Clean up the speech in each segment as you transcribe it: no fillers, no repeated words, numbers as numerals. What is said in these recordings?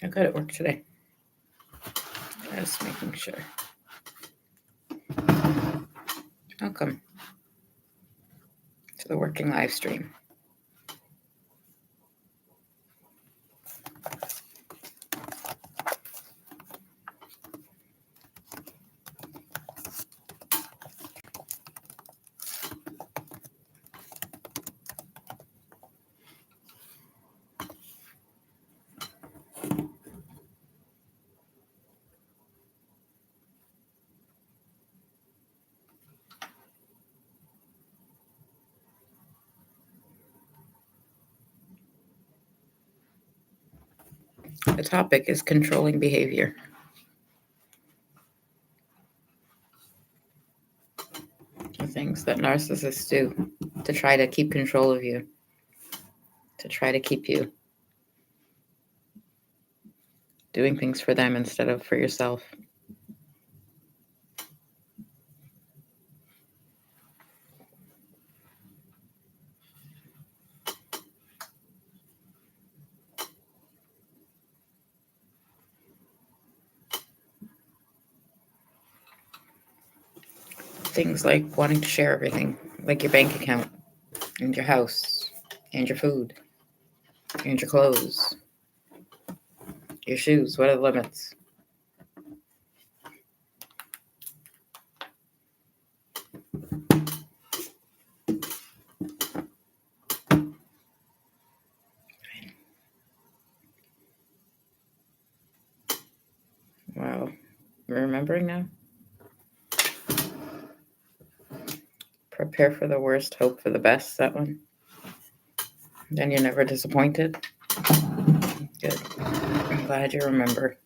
How good it work today? Just making sure. Welcome to the working live stream. The topic is controlling behavior. The things that narcissists do to try to keep control of you, to try to keep you doing things for them instead of for yourself. Things like wanting to share everything, like your bank account and your house and your food and your clothes, your shoes. What are the limits? Wow. You're remembering now? Prepare for the worst, hope for the best, that one. Then you're never disappointed. Good. I'm glad you remember.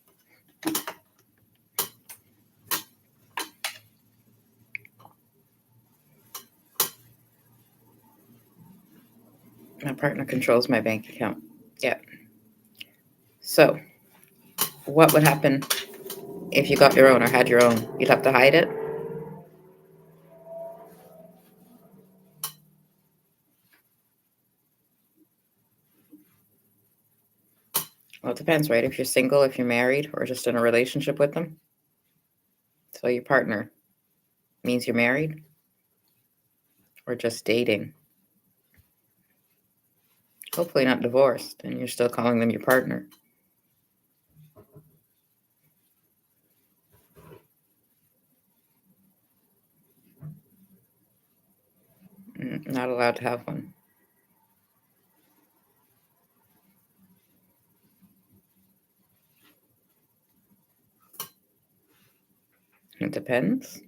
My partner controls my bank account. Yeah. So, what would happen if you got your own or had your own? You'd have to hide it? Well, it depends, right? If you're single, if you're married, or just in a relationship with them. So, your partner means you're married or just dating. Hopefully, not divorced, and you're still calling them your partner. Not allowed to have one. It depends.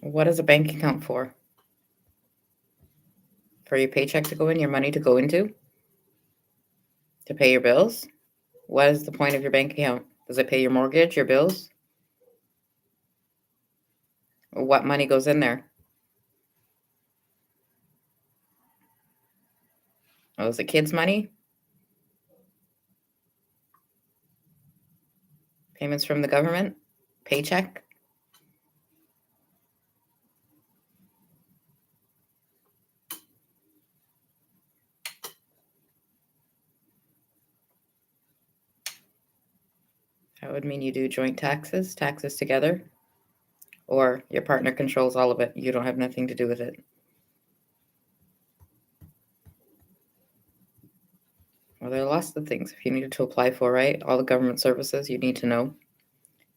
What is a bank account for? For your paycheck to go in, your money to go into? To pay your bills? What is the point of your bank account? Does it pay your mortgage, your bills? What money goes in there? Oh, is it kids' money? Payments from the government? Paycheck? That would mean you do joint taxes together, or your partner controls all of it. You don't have nothing to do with it. Well, there are lots of things if you needed to apply for, right? All the government services you need to know.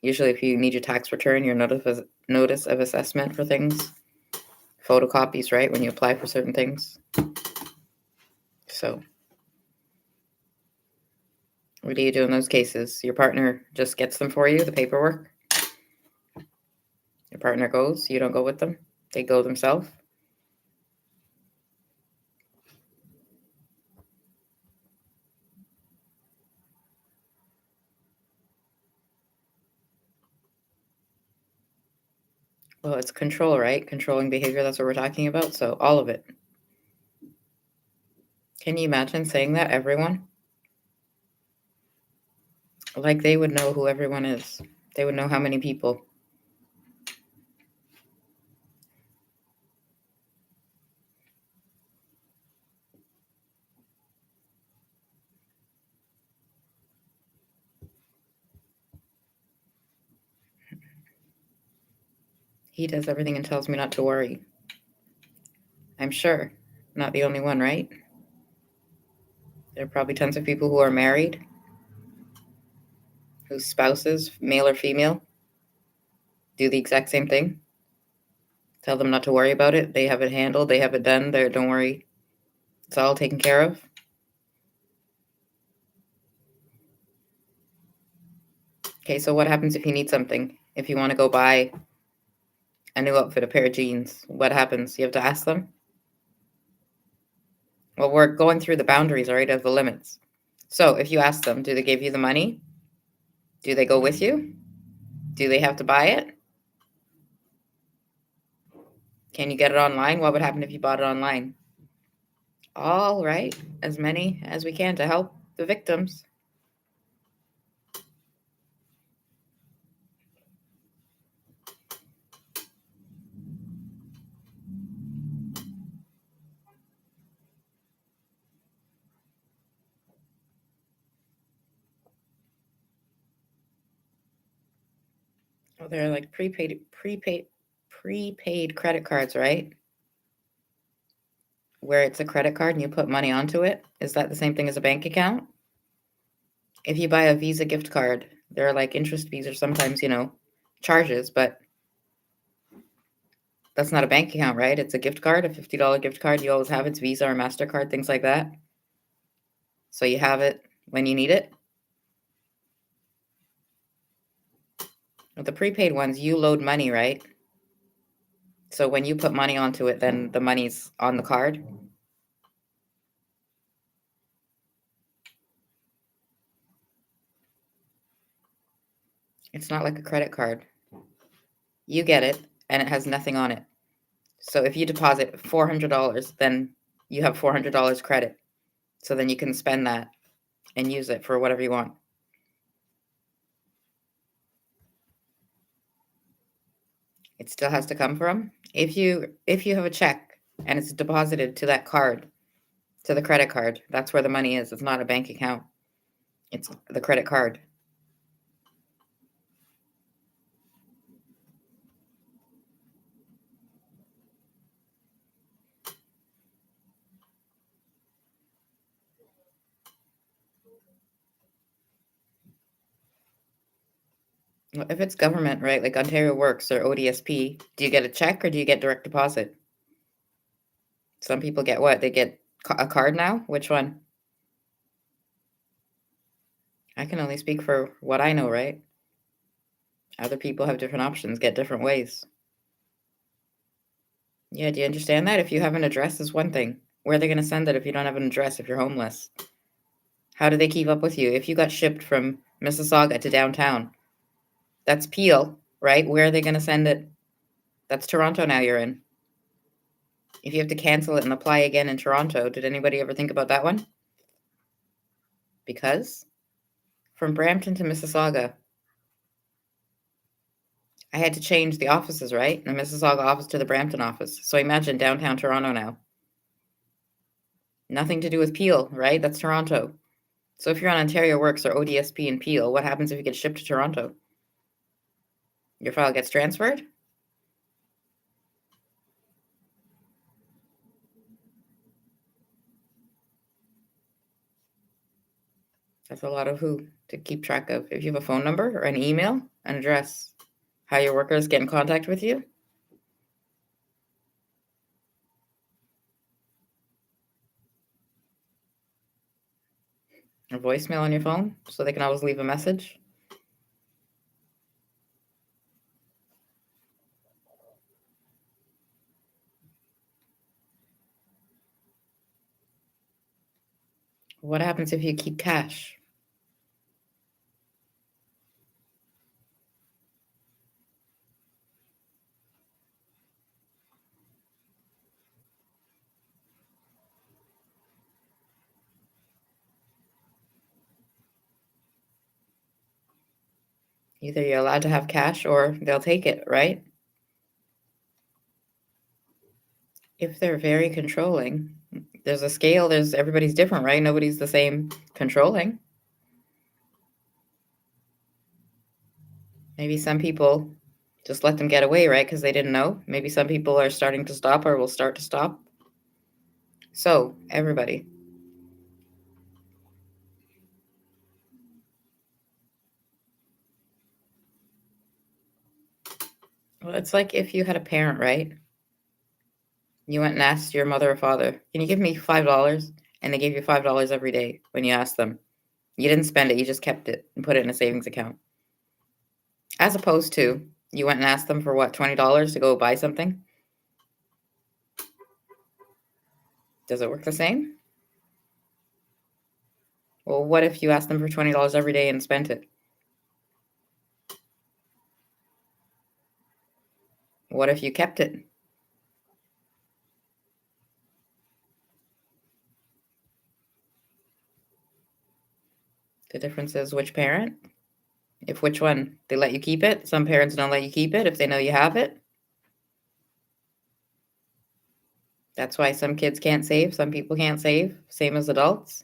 Usually, if you need your tax return, your notice of assessment for things, photocopies, right? When you apply for certain things. So, what do you do in those cases? Your partner just gets them for you, the paperwork. Your partner goes, you don't go with them. They go themselves. Well, it's control, right? Controlling behavior, that's what we're talking about. So all of it. Can you imagine saying that, everyone? Like they would know who everyone is. They would know how many people. He does everything and tells me not to worry. I'm sure. Not the only one, right? There are probably tons of people who are married, whose spouses, male or female, do the exact same thing. Tell them not to worry about it. They have it handled. They have it done. Don't worry. It's all taken care of. Okay, so what happens if you need something? If you want to go buy a new outfit, a pair of jeans, what happens? You have to ask them? Well, we're going through the boundaries, right, of the limits. So if you ask them, do they give you the money? Do they go with you? Do they have to buy it? Can you get it online? What would happen if you bought it online? All right, as many as we can to help the victims. Oh, they're like prepaid credit cards, right? Where it's a credit card and you put money onto it. Is that the same thing as a bank account? If you buy a Visa gift card, there are like interest fees or sometimes, charges, but that's not a bank account, right? It's a gift card, a $50 gift card. You always have it's Visa or MasterCard, things like that. So you have it when you need it. With the prepaid ones, you load money, right? So when you put money onto it, then the money's on the card. It's not like a credit card. You get it, and it has nothing on it. So if you deposit $400, then you have $400 credit. So then you can spend that and use it for whatever you want. It still has to come from. If you have a check and it's deposited to that card, to the credit card, that's where the money is. It's not a bank account. It's the credit card. If it's government, right, like Ontario Works or ODSP, do you get a check or do you get direct deposit? Some people get what? They get a card now? Which one? I can only speak for what I know, right? Other people have different options, get different ways. Yeah, do you understand that? If you have an address is one thing. Where are they going to send it if you don't have an address, if you're homeless? How do they keep up with you? If you got shipped from Mississauga to downtown, that's Peel, right? Where are they going to send it? That's Toronto now you're in. If you have to cancel it and apply again in Toronto, did anybody ever think about that one? Because from Brampton to Mississauga, I had to change the offices, right? The Mississauga office to the Brampton office. So imagine downtown Toronto now. Nothing to do with Peel, right? That's Toronto. So if you're on Ontario Works or ODSP in Peel, what happens if you get shipped to Toronto? Your file gets transferred? That's a lot of who to keep track of. If you have a phone number or an email, an address, how your workers get in contact with you. A voicemail on your phone so they can always leave a message. What happens if you keep cash? Either you're allowed to have cash or they'll take it, right? If they're very controlling, there's a scale, everybody's different, right? Nobody's the same controlling. Maybe some people Just let them get away, right? Because they didn't know. Maybe some people are starting to stop or will start to stop. So, everybody. Well, it's like if you had a parent, right? You went and asked your mother or father, can you give me $5? And they gave you $5 every day when you asked them. You didn't spend it, you just kept it and put it in a savings account. As opposed to, you went and asked them for what, $20 to go buy something? Does it work the same? Well, what if you asked them for $20 every day and spent it? What if you kept it? The difference is which parent? If which one? They let you keep it? Some parents don't let you keep it if they know you have it. That's why some kids can't save, some people can't save, same as adults.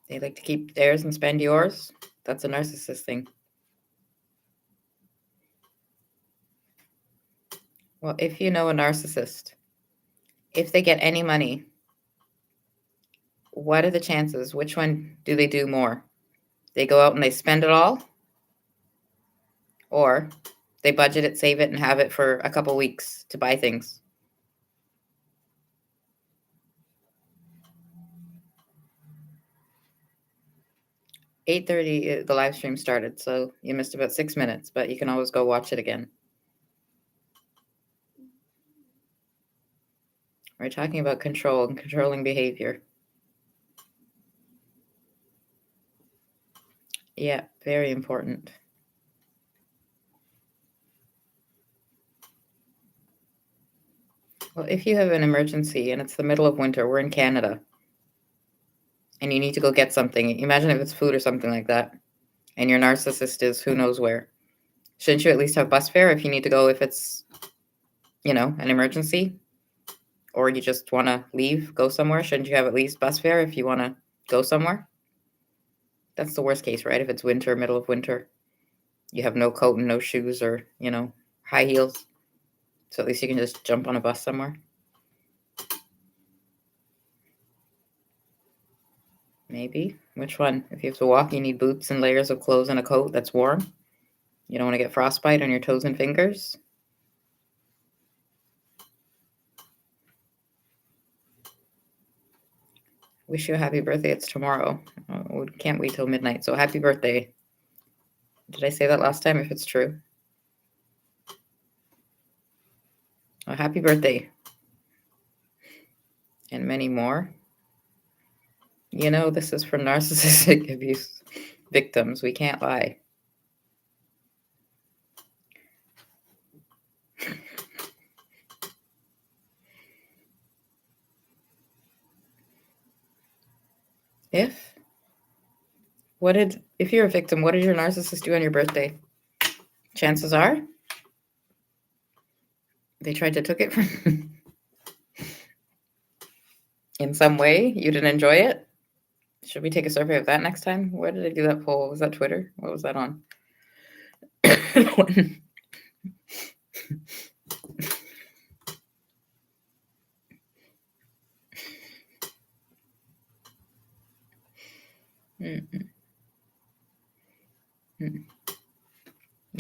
They like to keep theirs and spend yours. That's a narcissist thing. Well, if you know a narcissist, if they get any money, what are the chances? Which one do they do more? They go out and they spend it all? Or they budget it, save it, and have it for a couple weeks to buy things? "8:30, the live stream started, so you missed about 6 minutes, but you can always go watch it again. We're talking about control and controlling behavior. Yeah, very important. Well, if you have an emergency and it's the middle of winter, we're in Canada, and you need to go get something. Imagine if it's food or something like that, and your narcissist is who knows where. Shouldn't you at least have bus fare if you need to go, if it's, an emergency? Or you just want to leave, go somewhere? Shouldn't you have at least bus fare if you want to go somewhere? That's the worst case, right? If it's winter, middle of winter, you have no coat and no shoes or, high heels. So at least you can just jump on a bus somewhere. Maybe. Which one? If you have to walk, you need boots and layers of clothes and a coat that's warm. You don't want to get frostbite on your toes and fingers. Wish you a happy birthday. It's tomorrow. We can't wait till midnight. So happy birthday. Did I say that last time, if it's true? Well, happy birthday. And many more. This is for narcissistic abuse victims. We can't lie. If you're a victim, what did your narcissist do on your birthday? Chances are they tried to took it from you. In some way. You didn't enjoy it. Should we take a survey of that next time? Where did I do that poll? Was that Twitter? What was that on?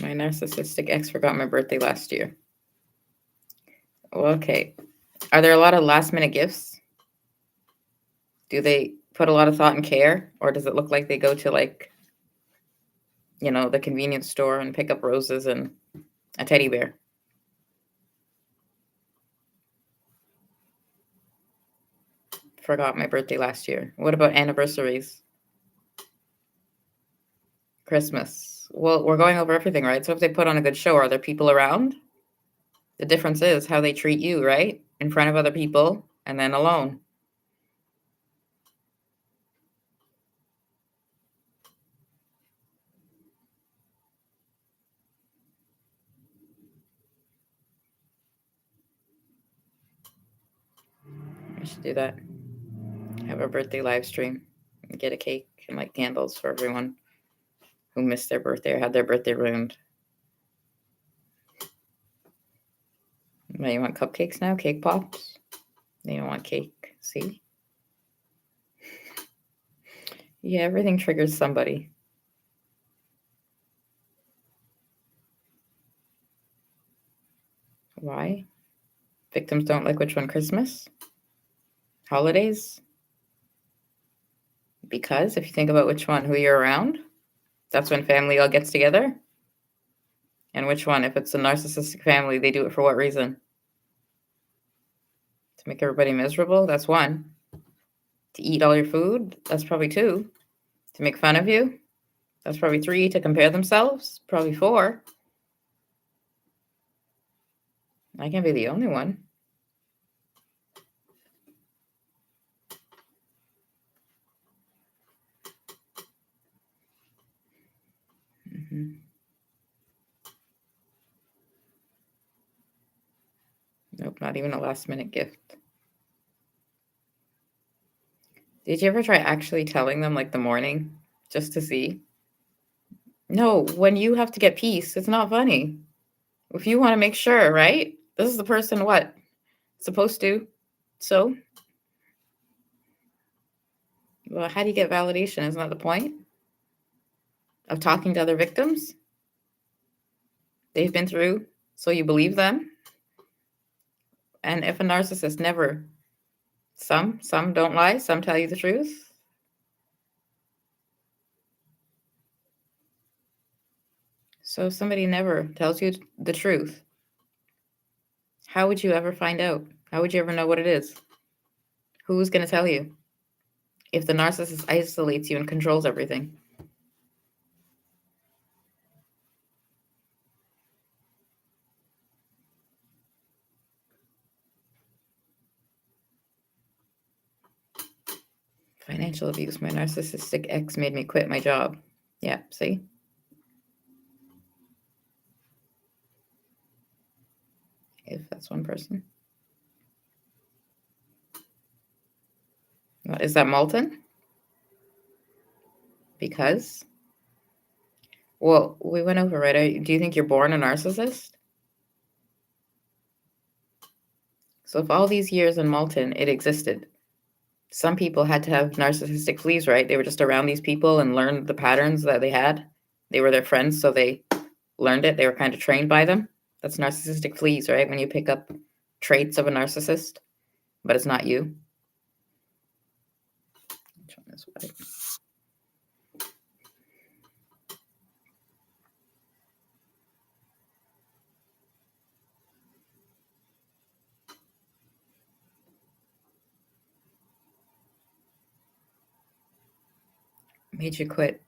My narcissistic ex forgot my birthday last year. Okay. Are there a lot of last minute gifts? Do they put a lot of thought and care? Or does it look like they go to the convenience store and pick up roses and a teddy bear? Forgot my birthday last year. What about anniversaries? Christmas. Well, we're going over everything, right? So if they put on a good show, are there people around? The difference is how they treat you, right? In front of other people and then alone. I should do that. Have a birthday live stream. Get a cake and light candles for everyone who missed their birthday or had their birthday ruined. Now you want cupcakes now? Cake pops? You don't want cake. See? Yeah, everything triggers somebody. Why? Victims don't like which one? Christmas? Holidays? Because if you think about which one, who you're around, that's when family all gets together. And which one? If it's a narcissistic family, they do it for what reason? To make everybody miserable? That's one. To eat all your food? That's probably two. To make fun of you? That's probably three. To compare themselves? Probably four. I can't be the only one. Nope, not even a last minute gift. Did you ever try actually telling them like the morning just to see? No, when you have to get peace, it's not funny. If you want to make sure, right? This is the person what? Supposed to. So, well, how do you get validation? Isn't that the point of talking to other victims? They've been through, so you believe them. And if a narcissist never, some don't lie, some tell you the truth. So if somebody never tells you the truth, how would you ever find out? How would you ever know what it is? Who's going to tell you? If the narcissist isolates you and controls everything. Financial abuse. My narcissistic ex made me quit my job. Yeah, see? If that's one person. Is that Malton? Because? Well, we went over, right? Do you think you're born a narcissist? So if all these years in Malton, it existed, some people had to have narcissistic fleas, right? They were just around these people and learned the patterns that they had. They were their friends, so they learned it. They were kind of trained by them. That's narcissistic fleas, right? When you pick up traits of a narcissist, but it's not you. Which one is white? Made you quit.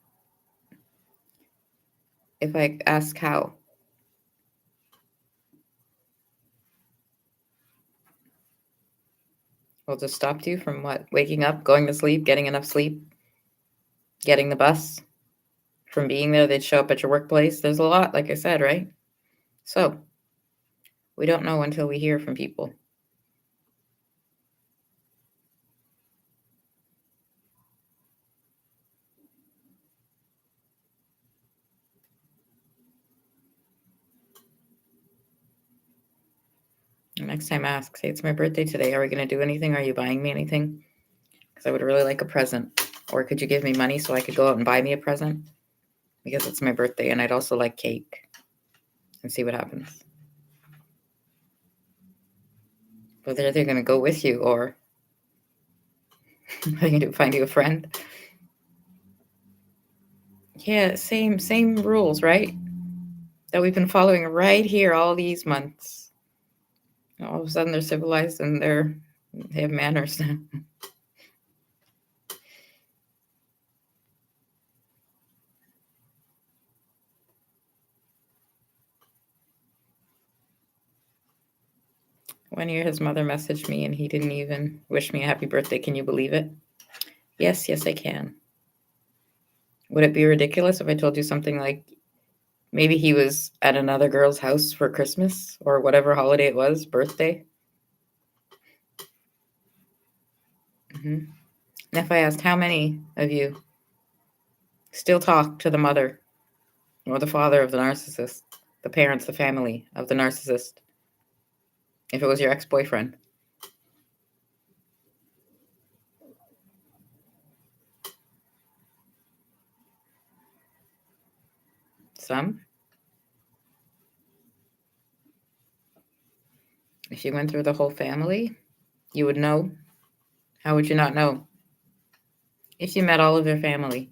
If I ask how. Well, just stopped you from what? Waking up, going to sleep, getting enough sleep, getting the bus, from being there. They'd show up at your workplace. There's a lot, like I said, right? So we don't know until we hear from people. Next time ask, say, it's my birthday today. Are we going to do anything? Are you buying me anything? Because I would really like a present. Or could you give me money so I could go out and buy me a present? Because it's my birthday and I'd also like cake. And see what happens. Whether they're going to go with you or what are you going to do, find you a friend? Yeah, same rules, right? That we've been following right here all these months. All of a sudden they're civilized and they have manners now. One year his mother messaged me and he didn't even wish me a happy birthday. Can you believe it? Yes, I can. Would it be ridiculous if I told you something like maybe he was at another girl's house for Christmas or whatever holiday it was, birthday? And if I asked how many of you still talk to the mother or the father of the narcissist, the parents, the family of the narcissist, if it was your ex-boyfriend? Some. If you went through the whole family, you would know. How would you not know? If you met all of their family.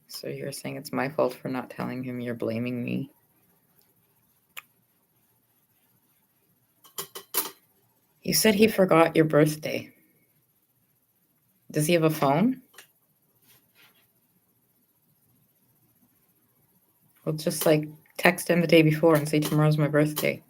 So you're saying it's my fault for not telling him, you're blaming me? You said he forgot your birthday. Does he have a phone? Well, just like text him the day before and say tomorrow's my birthday.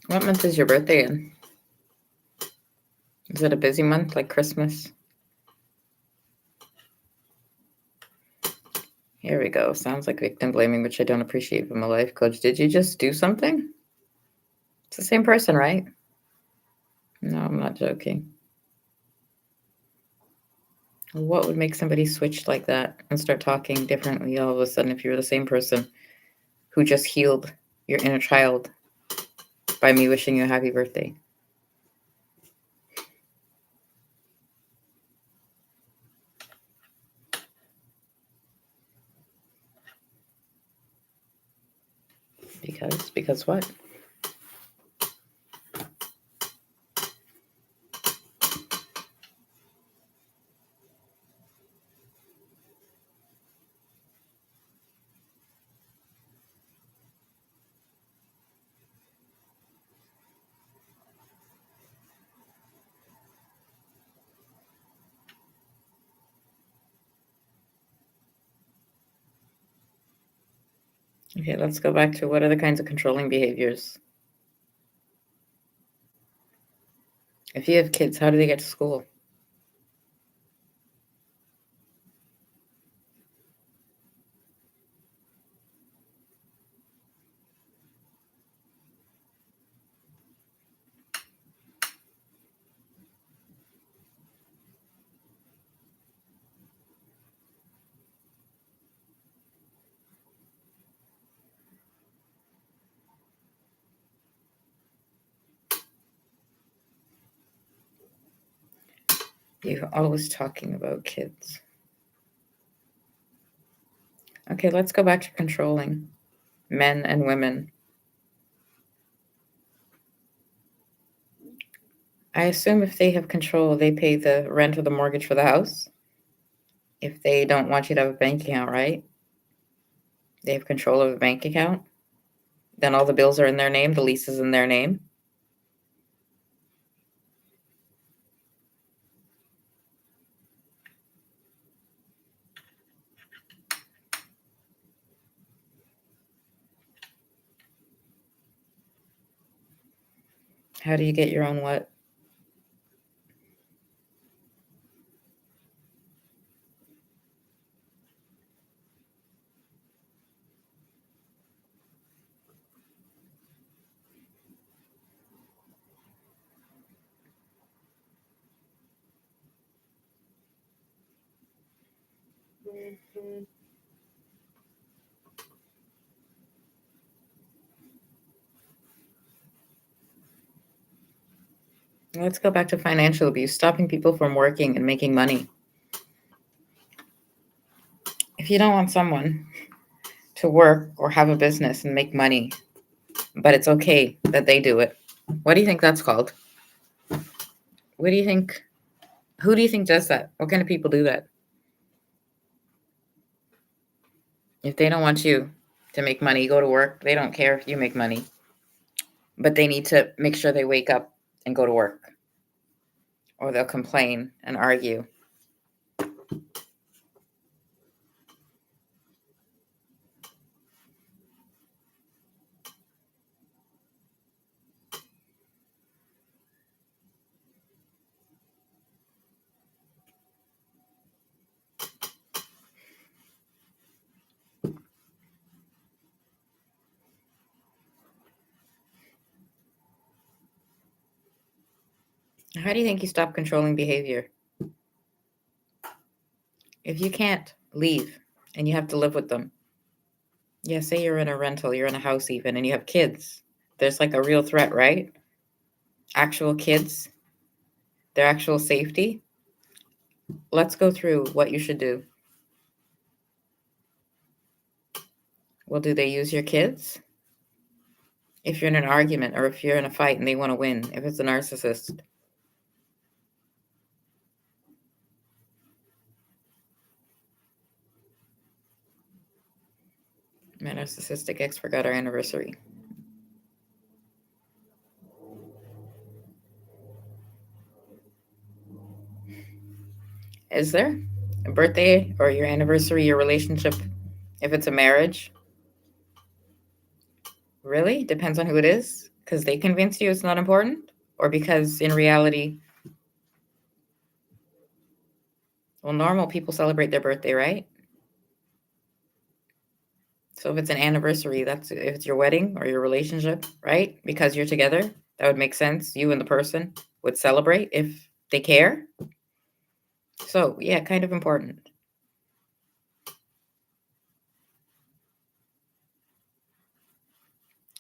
What month is your birthday in? Is it a busy month like Christmas? Here we go. Sounds like victim blaming, which I don't appreciate from a life coach. Did you just do something? It's the same person, right? No, I'm not joking. What would make somebody switch like that and start talking differently all of a sudden if you were the same person who just healed your inner child by me wishing you a happy birthday? Because what? Okay, let's go back to what are the kinds of controlling behaviors? If you have kids, how do they get to school? You're always talking about kids. Okay, let's go back to controlling men and women. I assume if they have control, they pay the rent or the mortgage for the house. If they don't want you to have a bank account, right? They have control of the bank account. Then all the bills are in their name, the lease is in their name. How do you get your own what? Let's go back to financial abuse, stopping people from working and making money. If you don't want someone to work or have a business and make money, but it's okay that they do it. What do you think that's called? What do you think? Who do you think does that? What kind of people do that? If they don't want you to make money, go to work. They don't care if you make money, but they need to make sure they wake up and go to work, or they'll complain and argue. How do you think you stop controlling behavior? If you can't leave and you have to live with them, yeah, say you're in a rental, you're in a house even, and you have kids, there's like a real threat, right? Actual kids, their actual safety. Let's go through what you should do. Well, do they use your kids? If you're in an argument or if you're in a fight and they want to win, if it's a narcissist. My narcissistic ex forgot our anniversary. Is there a birthday or your anniversary, your relationship, if it's a marriage? Really? Depends on who it is? Because they convince you it's not important? Or because in reality, well, normal people celebrate their birthday, right? So if it's an anniversary, that's if it's your wedding or your relationship, right? Because you're together, that would make sense. You and the person would celebrate if they care. So, yeah, kind of important.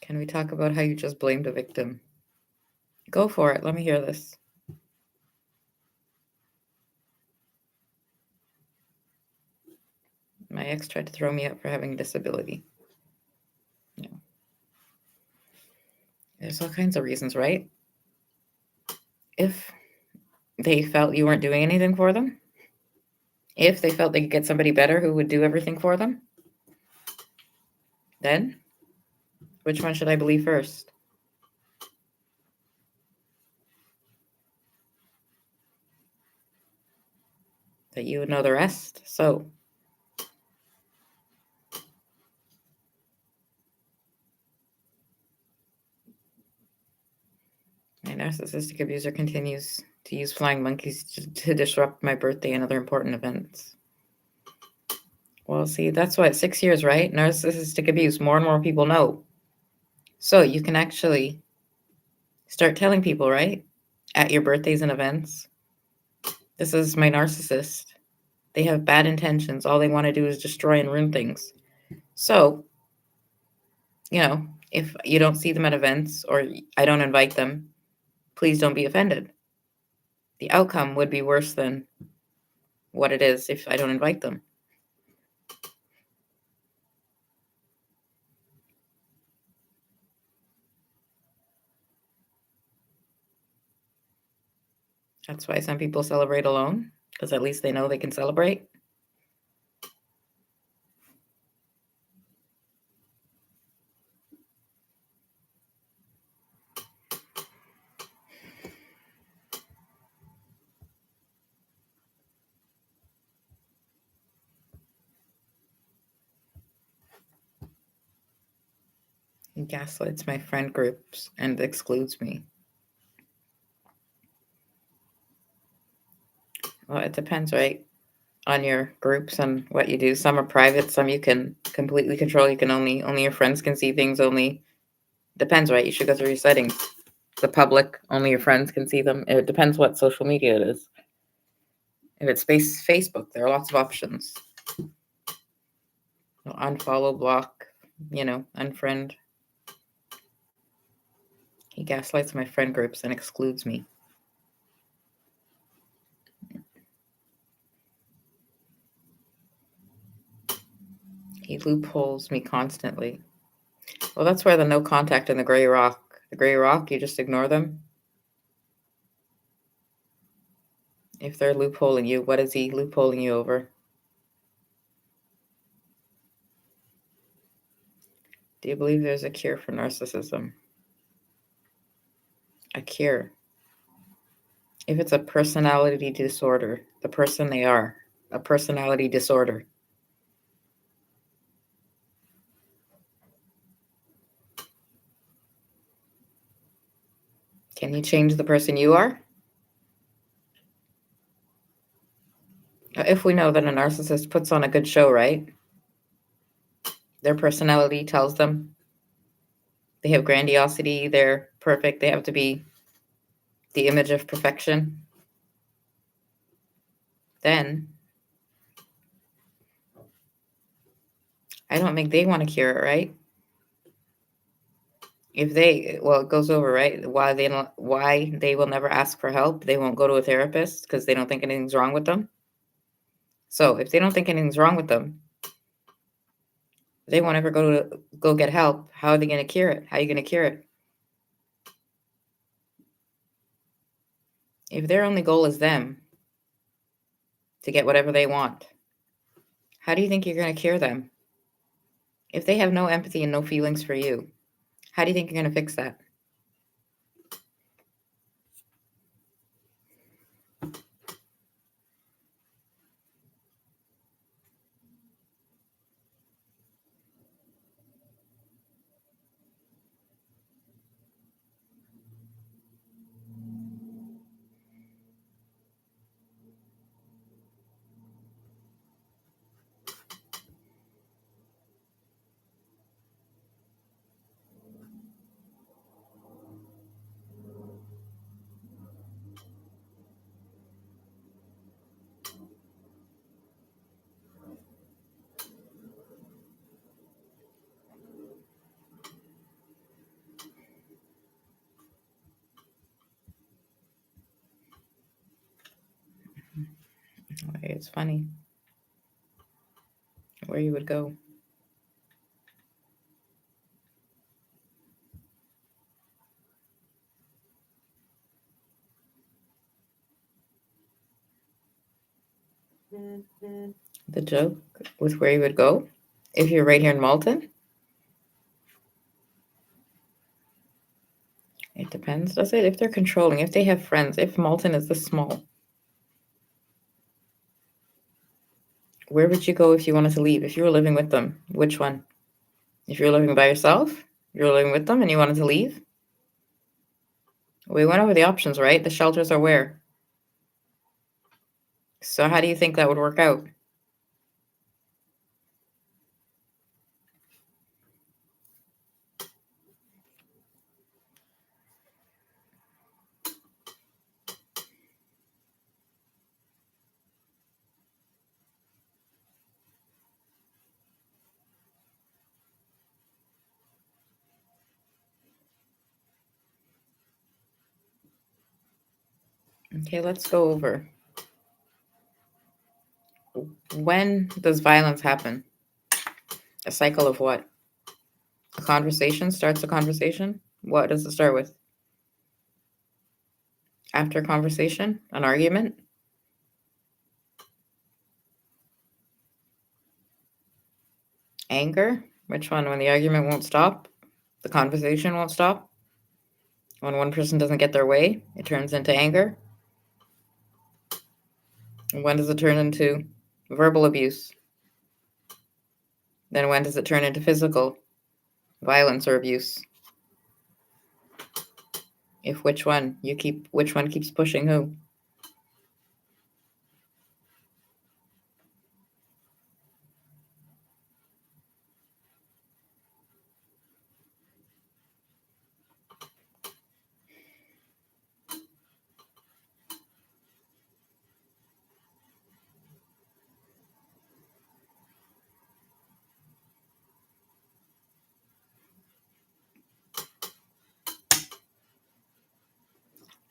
Can we talk about how you just blamed a victim? Go for it. Let me hear this. My ex tried to throw me out for having a disability. No. There's all kinds of reasons, right? If they felt you weren't doing anything for them, if they felt they could get somebody better who would do everything for them, then which one should I believe first? That you would know the rest. So, my narcissistic abuser continues to use flying monkeys to disrupt my birthday and other important events. Well, see, that's what 6 years, right? Narcissistic abuse. More and more people know. So you can actually start telling people, right? At your birthdays and events, this is my narcissist. They have bad intentions. All they want to do is destroy and ruin things. So, if you don't see them at events or I don't invite them, please don't be offended. The outcome would be worse than what it is if I don't invite them. That's why some people celebrate alone, because at least they know they can celebrate. He gaslights my friend groups and excludes me. Well, it depends, right, on your groups and what you do. Some are private, some you can completely control. You can only your friends can see things. Only depends, right? You should go through your settings. The public, only your friends can see them. It depends what social media it is. If it's Facebook, there are lots of options. Unfollow, block, unfriend. He gaslights my friend groups and excludes me. He loopholes me constantly. Well, that's where the no contact and the gray rock. The gray rock, you just ignore them. If they're loopholing you, what is he loopholing you over? Do you believe there's a cure for narcissism? A cure. If it's a personality disorder, the person they are, a personality disorder. Can you change the person you are? If we know that a narcissist puts on a good show, right? Their personality tells them they have grandiosity, they're perfect, they have to be the image of perfection. Then I don't think they want to cure it, right? If they, well, it goes over, right? Why they will never ask for help. They won't go to a therapist because they don't think anything's wrong with them. So if they don't think anything's wrong with them, they won't ever go get help. How are they going to cure it? How are you going to cure it? If their only goal is them to get whatever they want, how do you think you're going to cure them? If they have no empathy and no feelings for you, how do you think you're going to fix that? It's funny where you would go. The joke with where you would go if you're right here in Malton? It depends, does it? If they're controlling, if they have friends, if Malton is this small, where would you go if you wanted to leave? If you were living with them, which one? If you're living by yourself, you're living with them and you wanted to leave? We went over the options, right? The shelters are where? So how do you think that would work out? Okay, let's go over. When does violence happen? A cycle of what? A conversation starts a conversation? What does it start with? After conversation? An argument? Anger? Which one? When the argument won't stop? The conversation won't stop? When one person doesn't get their way, it turns into anger? And when does it turn into verbal abuse? Then when does it turn into physical violence or abuse? If which one keeps pushing who?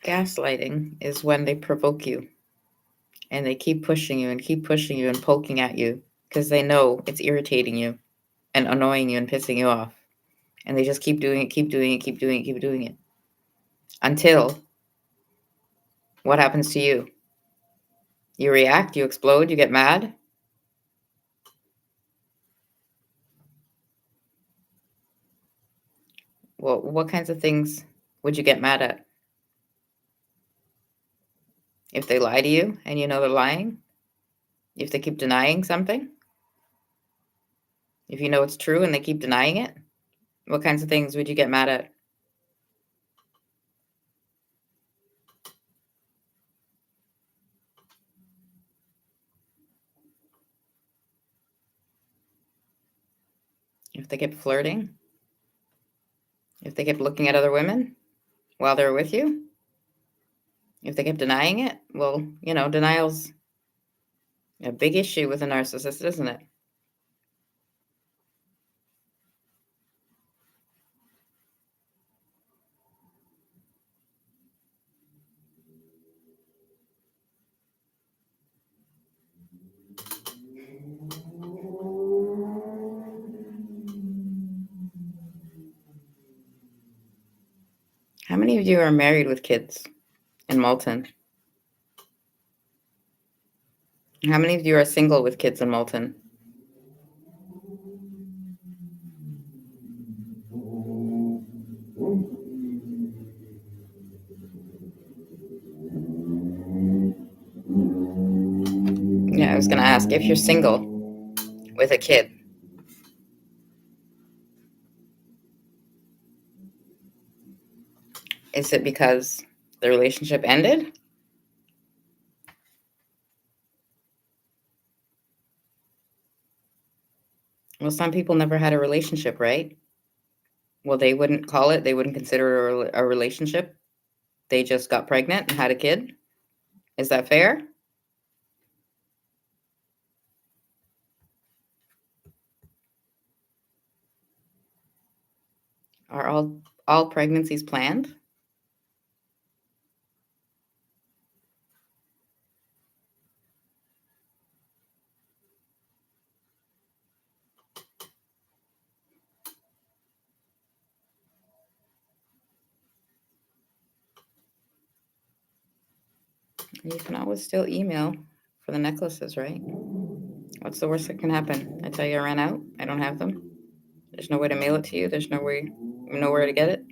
Gaslighting is when they provoke you and they keep pushing you and keep pushing you and poking at you because they know it's irritating you and annoying you and pissing you off. And they just keep doing it, keep doing it, keep doing it, keep doing it. Until what happens to you? You react, you explode, you get mad. Well, what kinds of things would you get mad at? If they lie to you and you know they're lying? If they keep denying something? If you know it's true and they keep denying it? What kinds of things would you get mad at? If they kept flirting? If they kept looking at other women while they're with you? If they kept denying it? Well, denial's a big issue with a narcissist, isn't it? How many of you are married with kids in Malton? How many of you are single with kids in Malton? Yeah, I was going to ask, if you're single with a kid, is it because the relationship ended? Well, some people never had a relationship, right? Well, they wouldn't they wouldn't consider it a relationship. They just got pregnant and had a kid. Is that fair? Are all pregnancies planned? You can always still email for the necklaces, right? What's the worst that can happen? I tell you I ran out. I don't have them. There's no way to mail it to you. There's nowhere to get it.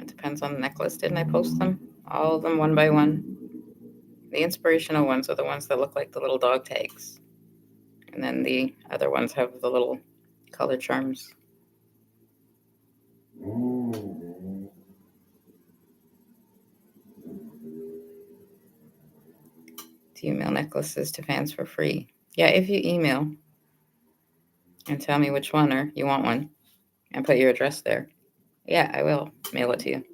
It depends on the necklace. Didn't I post them? All of them one by one. The inspirational ones are the ones that look like the little dog tags. And then the other ones have the little color charms. To email necklaces to fans for free. Yeah, if you email and tell me which one or you want one and put your address there. Yeah, I will mail it to you.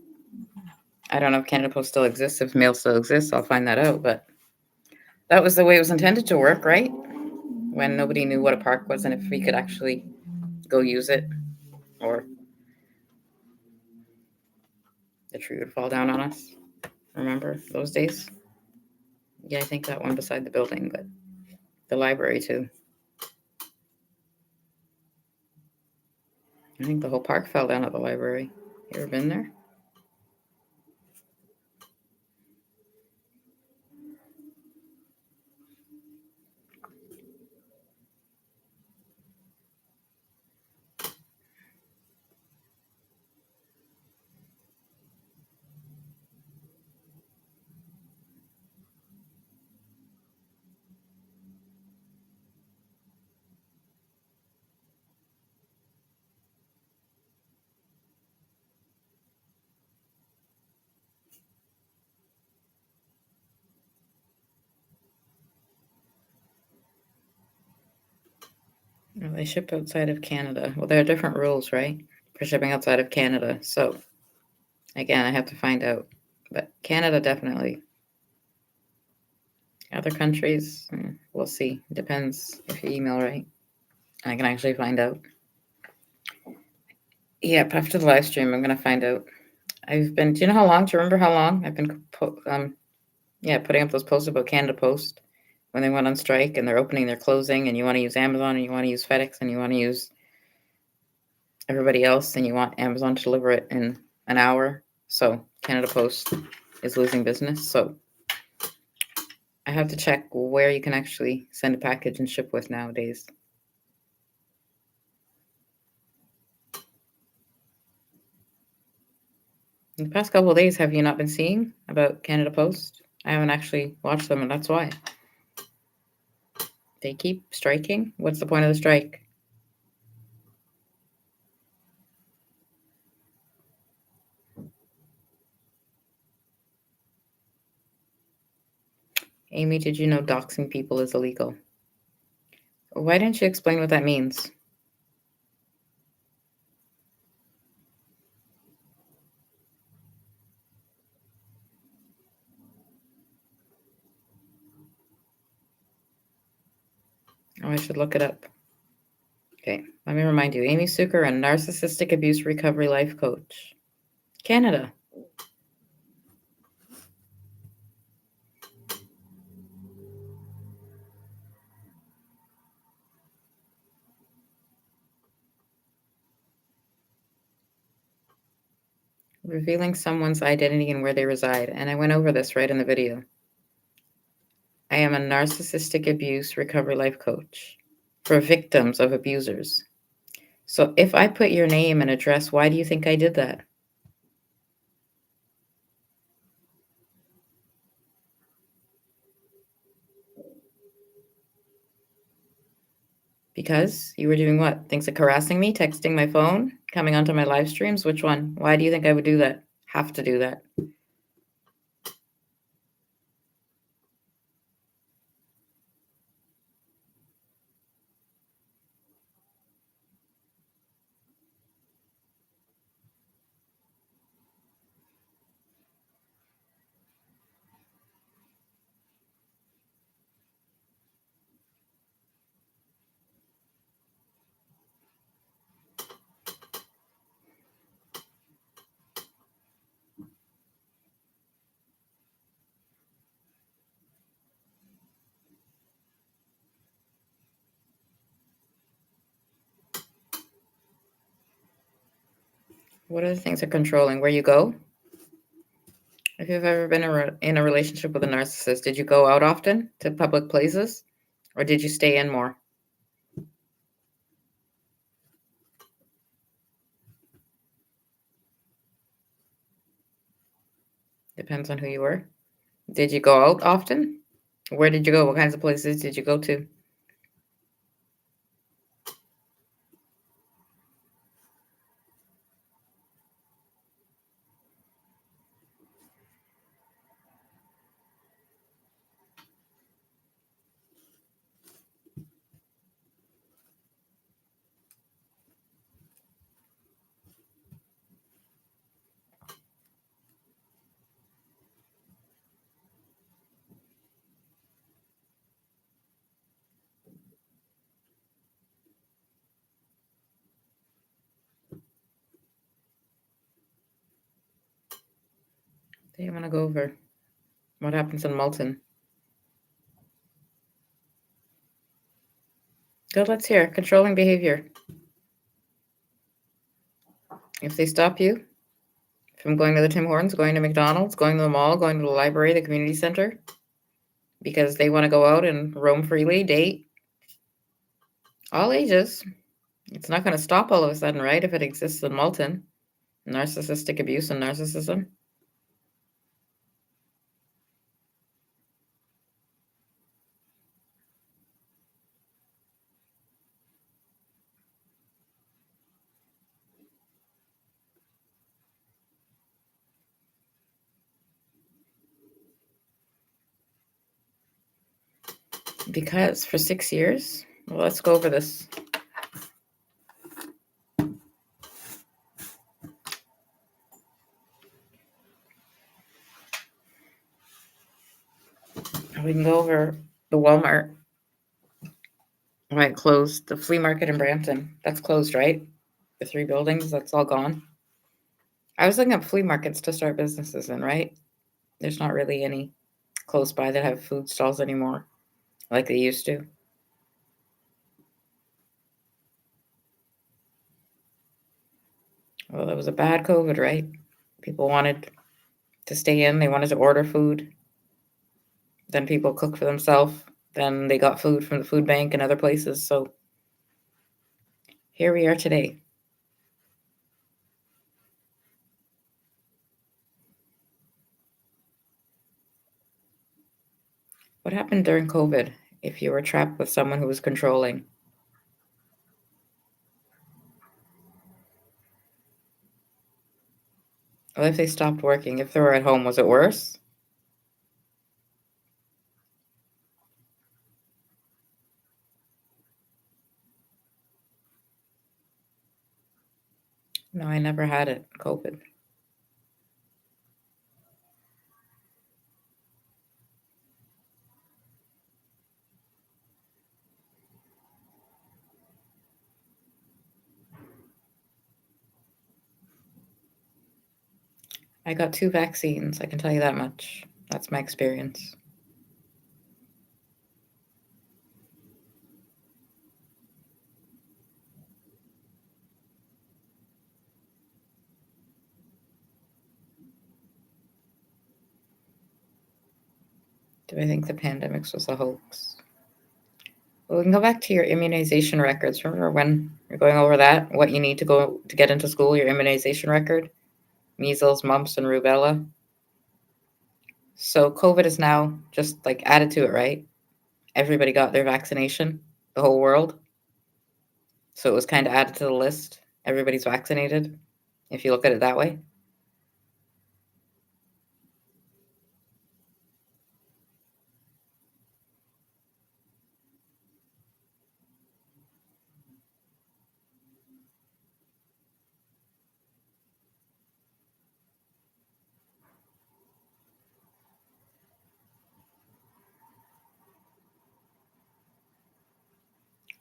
I don't know if Canada Post still exists. If mail still exists, I'll find that out. But that was the way it was intended to work, right? When nobody knew what a park was and if we could actually go use it, or the tree would fall down on us. Remember those days? Yeah, I think that one beside the building, but the library too. I think the whole park fell down at the library. You ever been there? No, they ship outside of Canada. Well, there are different rules, right, for shipping outside of Canada. So, again, I have to find out. But Canada, definitely. Other countries, we'll see. It depends if you email right. I can actually find out. Yeah, after the live stream, I'm going to find out. Do you know how long? Do you remember how long I've been, putting up those posts about Canada Post? when they went on strike and they're opening, they're closing, and you want to use Amazon and you want to use FedEx and you want to use everybody else and you want Amazon to deliver it in an hour. So Canada Post is losing business. So I have to check where you can actually send a package and ship with nowadays. In the past couple of days, have you not been seeing about Canada Post? I haven't actually watched them, and that's why. They keep striking? What's the point of the strike? Amy, did you know doxing people is illegal? Why didn't you explain what that means? Oh, I should look it up. Okay, let me remind you. Amy Seukeran, Narcissistic Abuse Recovery Life Coach. Canada. Revealing someone's identity and where they reside. And I went over this right in the video. I am a narcissistic abuse recovery life coach for victims of abusers. So if I put your name and address, why do you think I did that? Because you were doing what? Things like harassing me, texting my phone, coming onto my live streams? Which one? Why do you think I would do that? Have to do that? What are the things that are controlling? Where you go? If you've ever been in a relationship with a narcissist, did you go out often to public places? Or did you stay in more? Depends on who you were. Did you go out often? Where did you go? What kinds of places did you go to? Do you want to go over what happens in Malton? Good, let's hear. Controlling behavior. If they stop you from going to the Tim Hortons, going to McDonald's, going to the mall, going to the library, the community center, because they want to go out and roam freely, date, all ages. It's not going to stop all of a sudden, right? If it exists in Malton, narcissistic abuse and narcissism. Because for 6 years, well, let's go over this. We can go over the Walmart. Why it closed. The flea market in Brampton. That's closed, right? The 3 buildings, that's all gone. I was looking up flea markets to start businesses in, right? There's not really any close by that have food stalls anymore. like they used to. Well, it was a bad COVID, right? People wanted to stay in, they wanted to order food. Then people cook for themselves. Then they got food from the food bank and other places. So here we are today. What happened during COVID if you were trapped with someone who was controlling? What if they stopped working? If they were at home, was it worse? No, I never had it, COVID. I got 2 vaccines, I can tell you that much. That's my experience. Do I think the pandemics was a hoax? Well, we can go back to your immunization records. Remember when you're going over that? What you need to go to get into school, your immunization record? Measles, mumps, and rubella. So COVID is now just like added to it, right? Everybody got their vaccination, the whole world. So it was kind of added to the list. Everybody's vaccinated, if you look at it that way.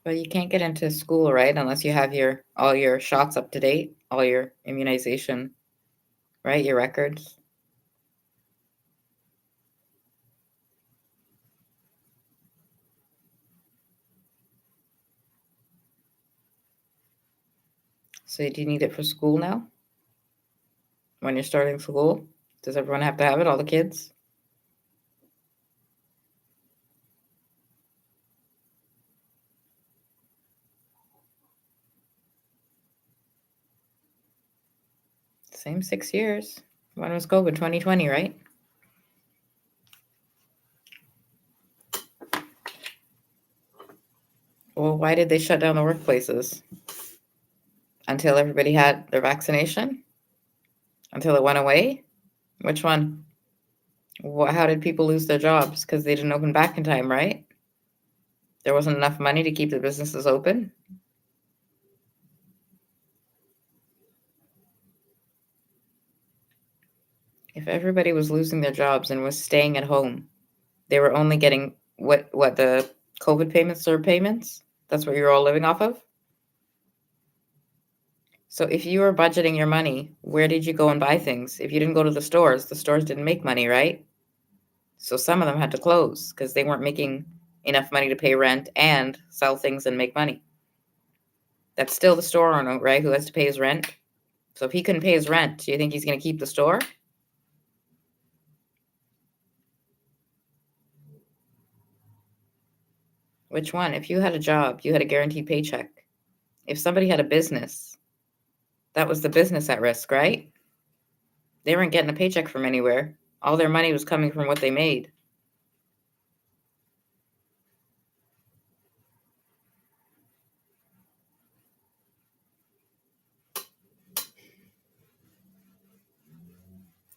But you can't get into school, right? Unless you have your all your shots up to date, all your immunization, right? Your records. So do you need it for school now? When you're starting school? Does everyone have to have it, all the kids? Same 6 years. When was COVID? 2020, right? Well, why did they shut down the workplaces? Until everybody had their vaccination? Until it went away? Which one? How did people lose their jobs? Because they didn't open back in time, right? There wasn't enough money to keep the businesses open. If everybody was losing their jobs and was staying at home, they were only getting what the COVID payments or payments? That's what you're all living off of? So if you were budgeting your money, where did you go and buy things? If you didn't go to the stores didn't make money, right? So some of them had to close because they weren't making enough money to pay rent and sell things and make money. That's still the store owner, right, who has to pay his rent. So if he couldn't pay his rent, do you think he's going to keep the store? Which one? If you had a job, you had a guaranteed paycheck. If somebody had a business, that was the business at risk, right? They weren't getting a paycheck from anywhere. All their money was coming from what they made.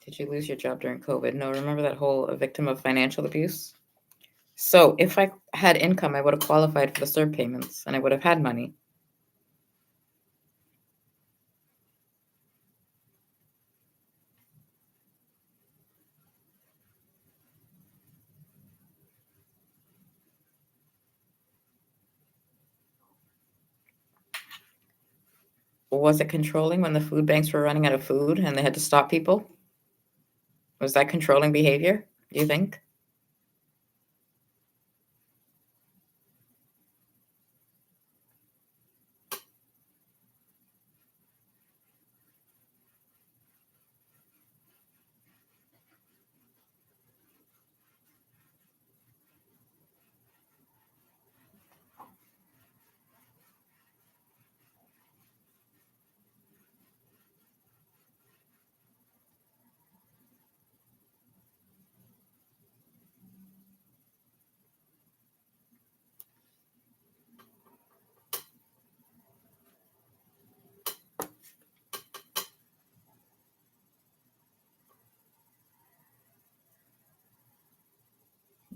Did you lose your job during COVID? No, remember that whole a victim of financial abuse? So if I had income, I would have qualified for the CERB payments and I would have had money. Was it controlling when the food banks were running out of food and they had to stop people? Was that controlling behavior, do you think?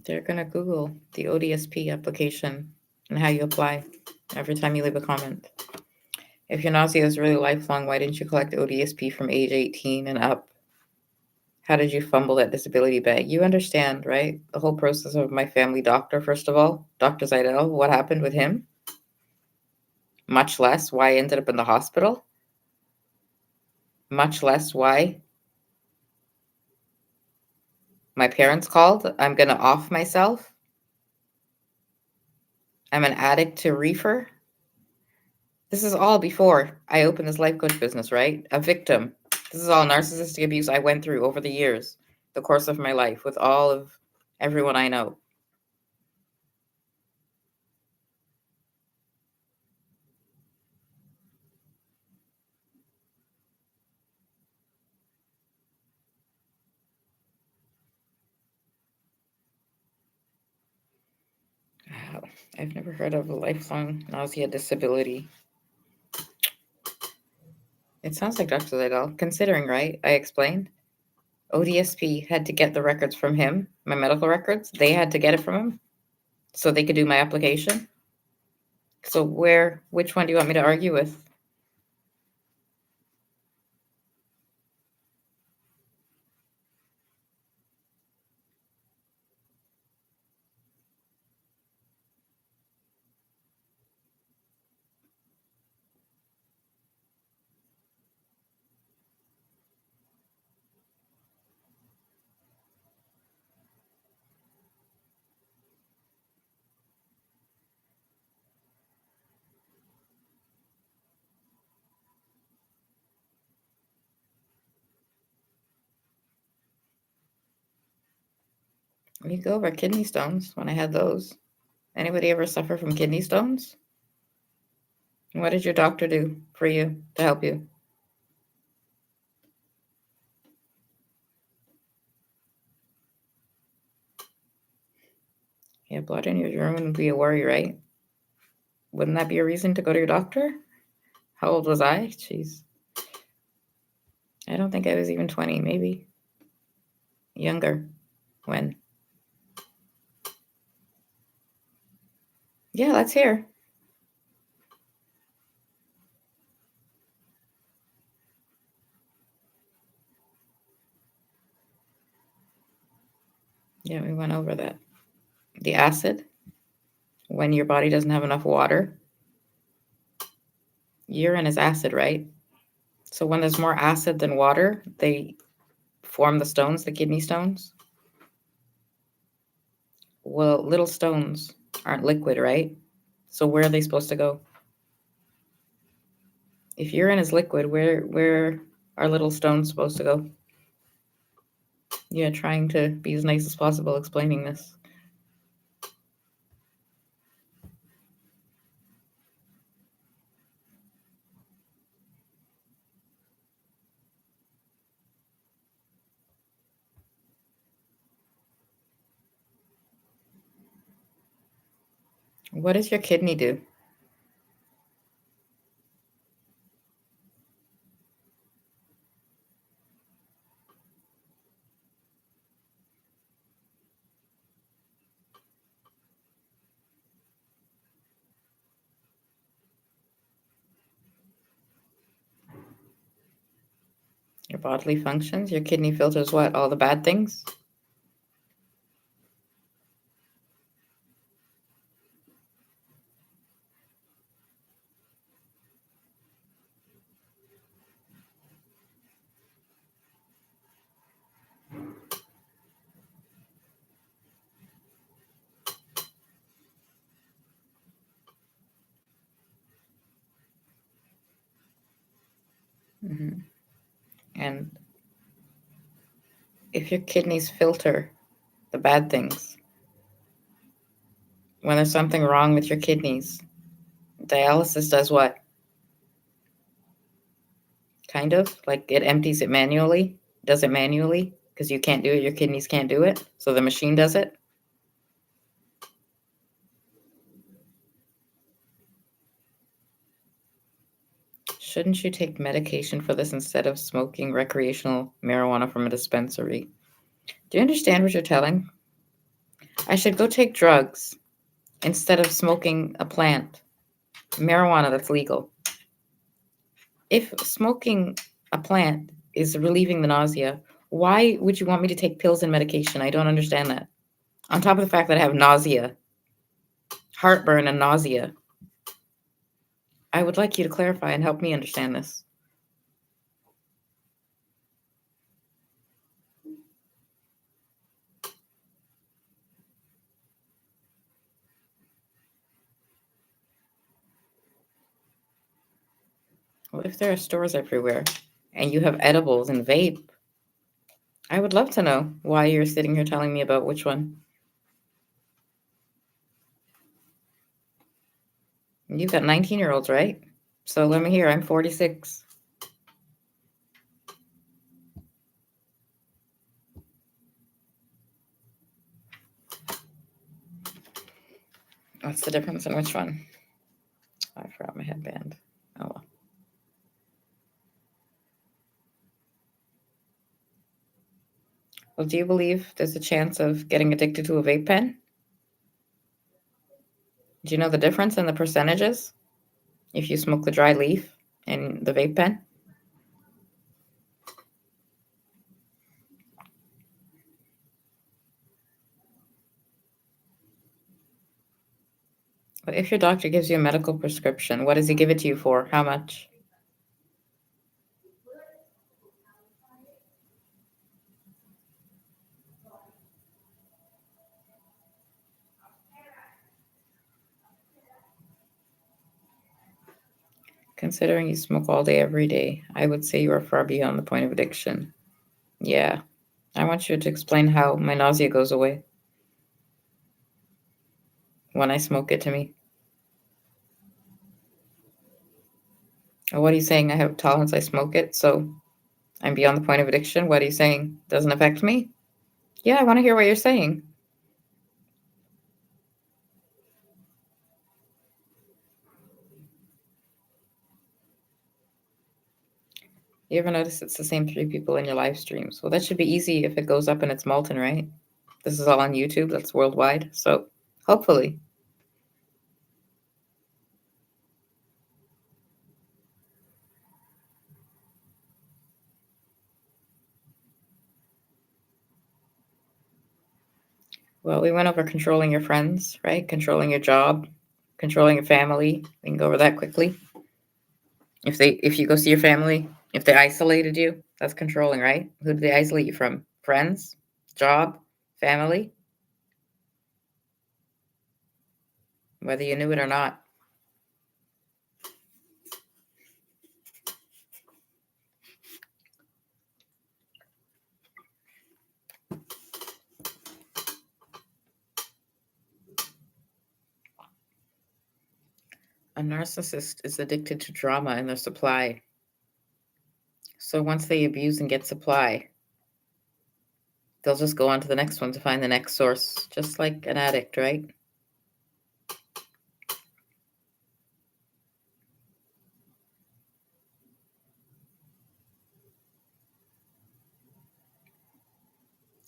They're going to Google the ODSP application and how you apply every time you leave a comment. If your nausea is really lifelong, why didn't you collect ODSP from age 18 and up? How did you fumble that disability bag? You understand, right? The whole process of my family doctor, first of all, Dr. Zeidel, what happened with him? Much less why I ended up in the hospital. Much less why my parents called. I'm going to off myself. I'm an addict to reefer. This is all before I opened this life coach business, right? A victim. This is all narcissistic abuse I went through over the years, the course of my life, with all of everyone I know. Wow. I've never heard of a lifelong nausea disability. It sounds like Dr. Zeidel, considering, right? I explained. ODSP had to get the records from him, my medical records. They had to get it from him so they could do my application. So which one do you want me to argue with? We go over kidney stones when I had those. Anybody ever suffer from kidney stones? What did your doctor do for you to help you? Yeah, blood in your urine would be a worry, right? Wouldn't that be a reason to go to your doctor? How old was I? Jeez. I don't think I was even 20, maybe younger. When? Yeah, let's hear. Yeah, we went over that. The acid, when your body doesn't have enough water. Urine is acid, right? So when there's more acid than water, they form the stones, the kidney stones. Well, little stones aren't liquid, right? So where are they supposed to go? If urine is liquid, where are little stones supposed to go? Yeah, trying to be as nice as possible explaining this. What does your kidney do? Your bodily functions. Your kidney filters what? All the bad things? Mm-hmm. And if your kidneys filter the bad things, when there's something wrong with your kidneys, dialysis does what? Kind of like it empties it manually, does it manually because you can't do it, your kidneys can't do it, so the machine does it. Shouldn't you take medication for this instead of smoking recreational marijuana from a dispensary? Do you understand what you're telling? I should go take drugs instead of smoking a plant, marijuana that's legal. If smoking a plant is relieving the nausea, why would you want me to take pills and medication? I don't understand that. On top of the fact that I have nausea, heartburn, and nausea, I would like you to clarify and help me understand this. What if there are stores everywhere and you have edibles and vape? I would love to know why you're sitting here telling me about which one. You've got 19-year-olds, right? So let me hear. I'm 46. What's the difference in which one? I forgot my headband. Oh well. Well, do you believe there's a chance of getting addicted to a vape pen? Do you know the difference in the percentages if you smoke the dry leaf and the vape pen? But if your doctor gives you a medical prescription, what does he give it to you for? How much? Considering you smoke all day, every day, I would say you are far beyond the point of addiction. Yeah. I want you to explain how my nausea goes away when I smoke it to me. What are you saying? I have tolerance, I smoke it, so I'm beyond the point of addiction? What are you saying? Doesn't affect me? Yeah, I want to hear what you're saying. You ever notice it's the same 3 people in your live streams? Well, that should be easy if it goes up and it's molten, right? This is all on YouTube. That's worldwide. So hopefully. Well, we went over controlling your friends, right? Controlling your job, controlling your family. We can go over that quickly. If you go see your family, if they isolated you, that's controlling, right? Who did they isolate you from? Friends, job, family, whether you knew it or not. A narcissist is addicted to drama and their supply. So once they abuse and get supply, they'll just go on to the next one to find the next source, just like an addict, right?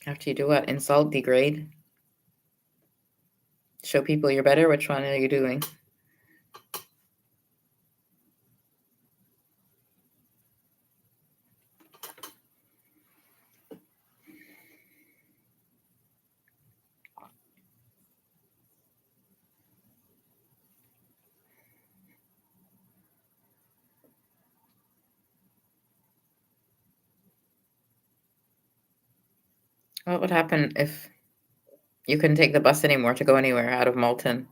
After you do what? Insult, degrade, show people you're better? Which one are you doing? What would happen if you couldn't take the bus anymore to go anywhere out of Malton?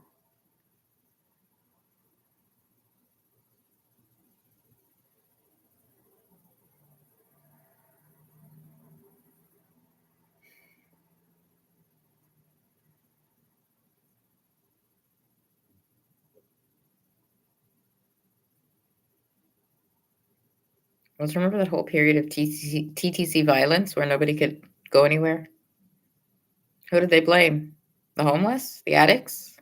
Well, remember that whole period of TTC violence where nobody could go anywhere? Who did they blame? The homeless? The addicts?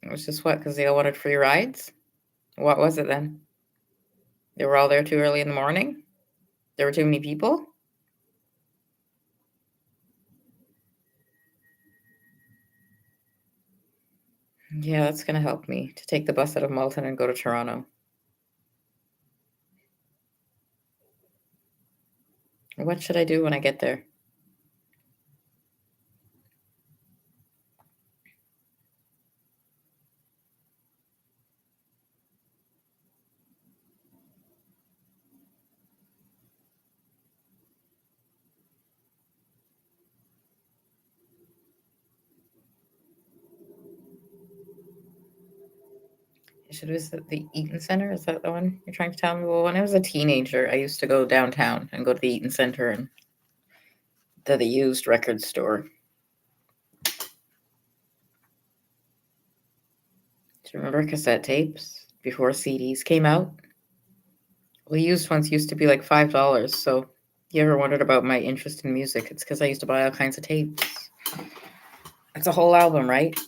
It was just what? Because they all wanted free rides? What was it then? They were all there too early in the morning? There were too many people? Yeah, that's going to help me to take the bus out of Malton and go to Toronto. What should I do when I get there? I should visit the Eaton Center. Is that the one you're trying to tell me? Well, when I was a teenager, I used to go downtown and go to the Eaton Center and to the used record store. Do you remember cassette tapes before CDs came out? Well, used ones used to be like $5. So, you ever wondered about my interest in music? It's because I used to buy all kinds of tapes. It's a whole album, right?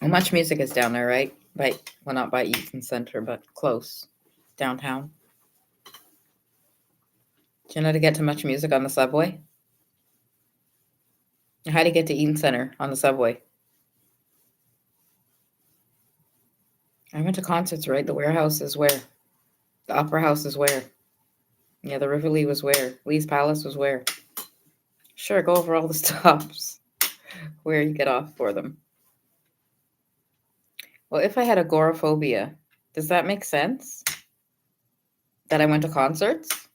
Well, much music is down there, right? Well, not by Eaton Center, but close, downtown. Do you know how to get to Much Music on the subway? How do you get to Eaton Center on the subway? I went to concerts, right? The Warehouse is where? The Opera House is where? Yeah, the Rivoli was where? Lee's Palace was where? Sure, go over all the stops where you get off for them. Well, if I had agoraphobia, does that make sense? That I went to concerts?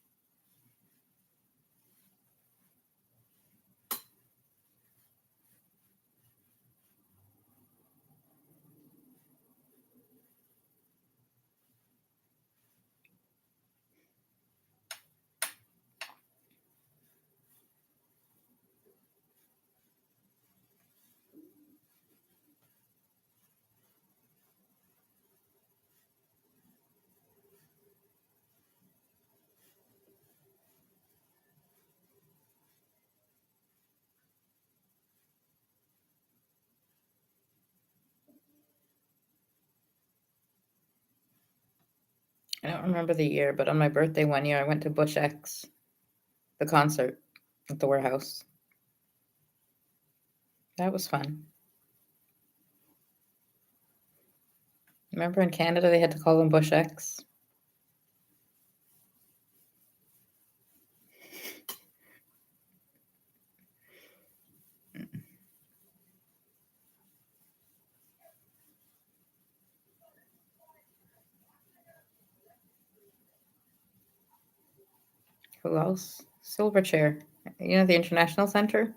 I don't remember the year, but on my birthday one year, I went to Butch X, the concert at the Warehouse. That was fun. Remember in Canada, they had to call them Bush X? Who else? Silverchair. You know, the International Center?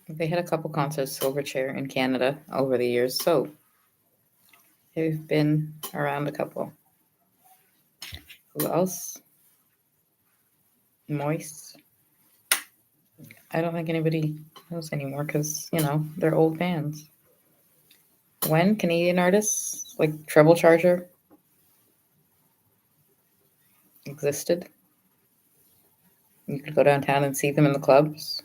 They had a couple concerts, Silverchair, in Canada over the years, so they've been around a couple. Who else? Moist. I don't think anybody knows anymore because, they're old bands. When Canadian artists like Treble Charger existed, you could go downtown and see them in the clubs.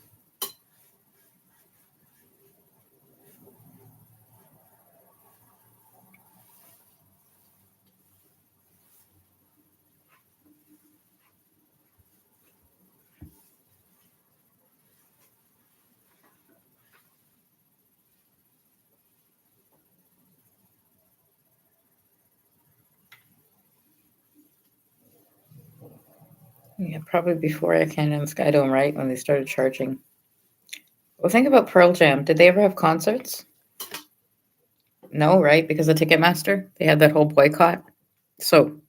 Yeah, probably before Air Canada and Skydome, right? When they started charging. Well, think about Pearl Jam. Did they ever have concerts? No, right? Because of Ticketmaster, they had that whole boycott. So,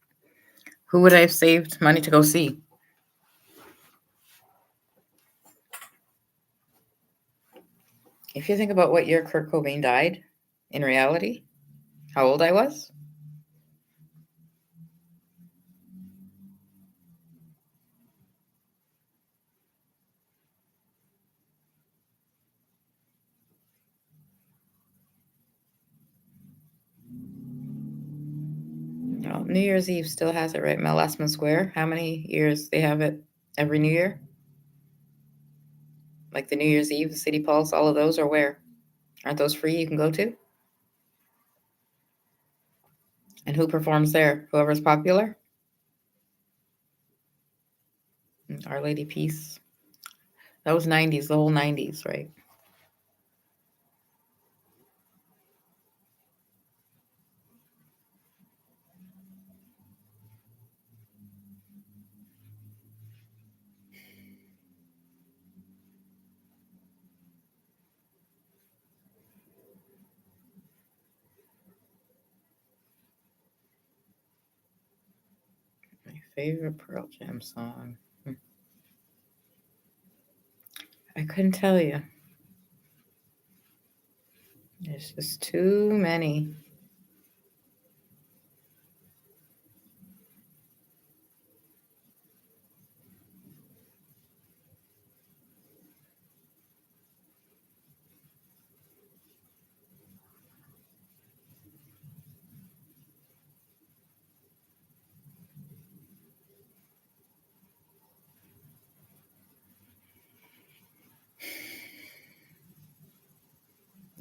who would I have saved money to go see? If you think about what year Kurt Cobain died, in reality, how old I was? No, New Year's Eve still has it, right? Melasma Square. How many years they have it every New Year? Like the New Year's Eve, the City Pulse, all of those are where? Aren't those free you can go to? And who performs there? Whoever's popular? Our Lady Peace. That was 90s, the whole 90s, right? My favorite Pearl Jam song. I couldn't tell you. There's just too many.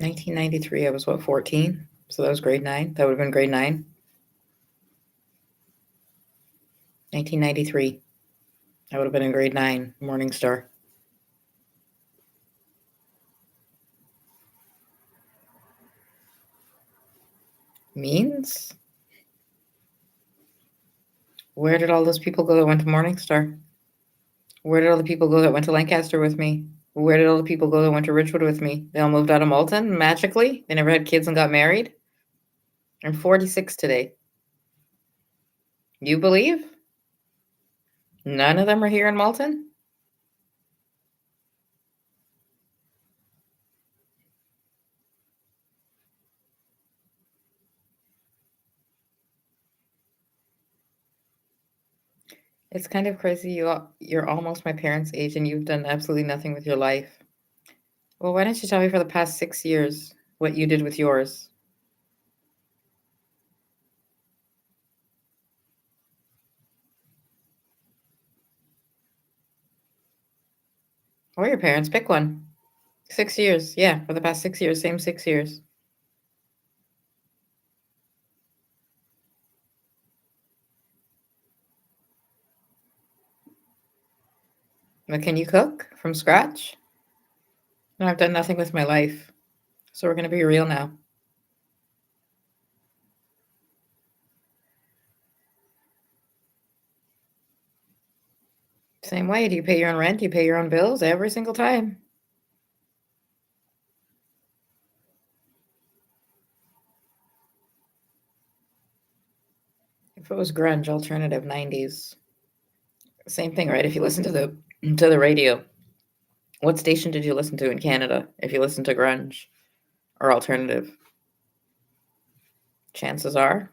(1993), I was what, 14? So that was grade 9. That would have been grade 9. 1993. I would have been in grade 9, Morning Star. Means? Where did all those people go that went to Morning Star? Where did all the people go that went to Lancaster with me? Where did all the people go that went to Ridgewood with me? They all moved out of Malton magically? They never had kids and got married? I'm 46 today. You believe? None of them are here in Malton? It's kind of crazy. You're almost my parents' age and you've done absolutely nothing with your life. Well, why don't you tell me for the past 6 years what you did with yours? Or your parents, pick one. 6 years. Yeah, for the past 6 years, same 6 years. But can you cook from scratch? No, I've done nothing with my life. So we're going to be real now. Same way. Do you pay your own rent? Do you pay your own bills every single time? If it was grunge, alternative 90s. Same thing, right? If you listen to the radio, what station did you listen to in Canada if you listen to grunge or alternative? Chances are.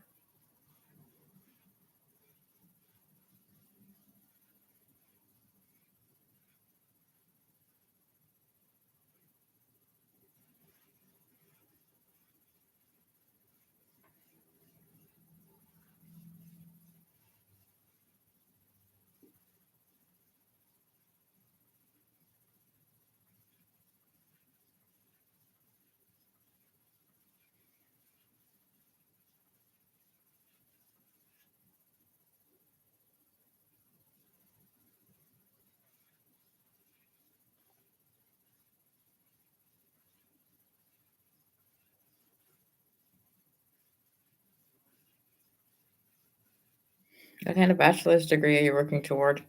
What kind of bachelor's degree are you working toward?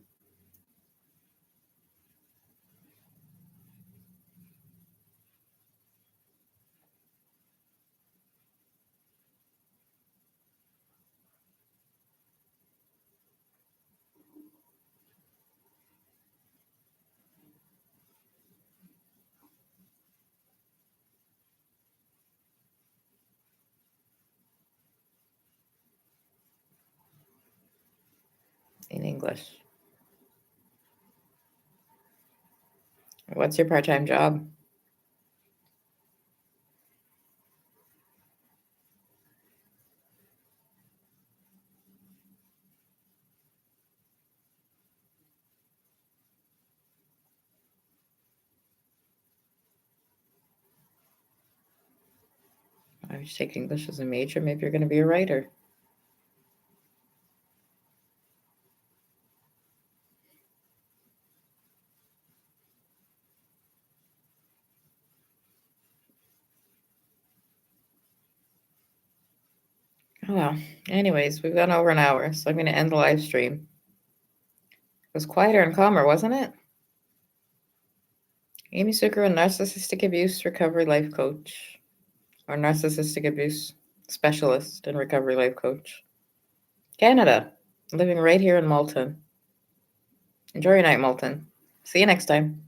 In English. What's your part-time job? If you take English as a major, maybe you're going to be a writer. Oh, well. Anyways, we've gone over an hour, so I'm going to end the live stream. It was quieter and calmer, wasn't it? Amy Seukeran, Narcissistic Abuse Recovery Life Coach, or Narcissistic Abuse Specialist and Recovery Life Coach. Canada, living right here in Malton. Enjoy your night, Malton. See you next time.